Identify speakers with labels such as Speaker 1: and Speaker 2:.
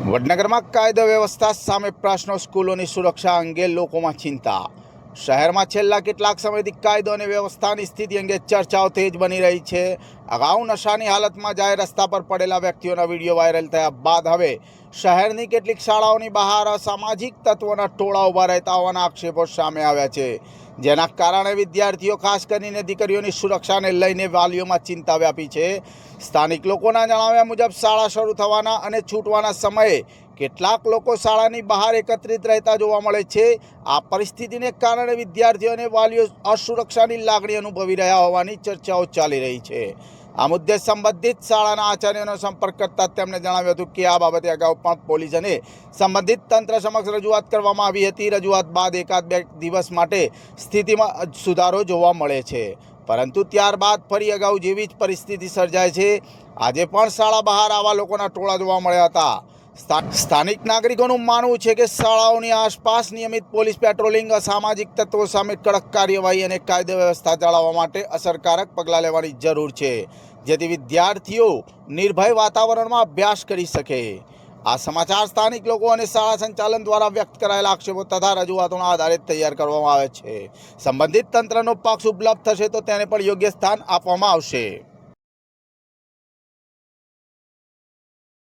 Speaker 1: વડનગરમાં કાયદો વ્યવસ્થા સામે પ્રશ્નો, સ્કૂલોની સુરક્ષા અંગે લોકોમાં ચિંતા. શહેરમાં છેલ્લા કેટલાક સમયથી કાયદો અને વ્યવસ્થાની સ્થિતિ અંગે ચર્ચાઓ તેજ બની રહી છે. અગાઉ નશાની હાલતમાં જાહેર રસ્તા પર પડેલા વ્યક્તિઓના વિડીયો વાયરલ થયા બાદ હવે શહેરની કેટલીક શાળાઓની બહાર અસામાજિક તત્વોના ટોળા ઊભા રહેતા હોવાના આક્ષેપો સામે આવ્યા છે, જેના કારણે વિદ્યાર્થીઓ, ખાસ કરીને દીકરીઓની સુરક્ષાને લઈને વાલીઓમાં ચિંતા વ્યાપી છે. સ્થાનિક લોકોના જણાવ્યા મુજબ શાળા શરૂ થવાના અને છૂટવાના સમયે કેટલાક લોકો શાળાની બહાર એકત્રિત રહેતા જોવા મળે છે. આ પરિસ્થિતિને કારણે વિદ્યાર્થીઓ અને વાલીઓ અસુરક્ષાની લાગણી અનુભવી રહ્યા હોવાની ચર્ચાઓ ચાલી રહી છે. આ મુદ્દે સંબંધિત શાળાના આચાર્યનો સંપર્ક કરતા તેમણે જણાવ્યું હતું કે આ બાબતે અગાઉ પણ પોલીસ અને સંબંધિત તંત્ર સમક્ષ રજૂઆત કરવામાં આવી હતી. રજૂઆત બાદ એકાદ બે દિવસ માટે સ્થિતિમાં સુધારો જોવા મળે છે, પરંતુ ત્યારબાદ ફરી અગાઉ જેવી જ પરિસ્થિતિ સર્જાય છે. આજે પણ શાળા બહાર આવા લોકોના ટોળા જોવા મળ્યા હતા. સ્થાનિક નાગરિકોનું માનવું છે કે શાળાઓની આસપાસ નિયમિત પોલીસ પેટ્રોલિંગ, અસામાજિક તત્વો સામે કડક કાર્યવાહી અને કાયદો વ્યવસ્થા જાળવવા માટે અસરકારક પગલાં લેવાની જરૂર છે, જેથી વિદ્યાર્થીઓ નિર્ભય વાતાવરણમાં અભ્યાસ કરી શકે. આ સમાચાર સ્થાનિક લોકો અને શાળા સંચાલન દ્વારા વ્યક્ત કરાયેલા આક્ષેપો તથા રજૂઆતોના આધારે તૈયાર કરવામાં આવે છે. સંબંધિત તંત્રનો પક્ષ ઉપલબ્ધ થશે તો તેને પણ યોગ્ય સ્થાન આપવામાં આવશે.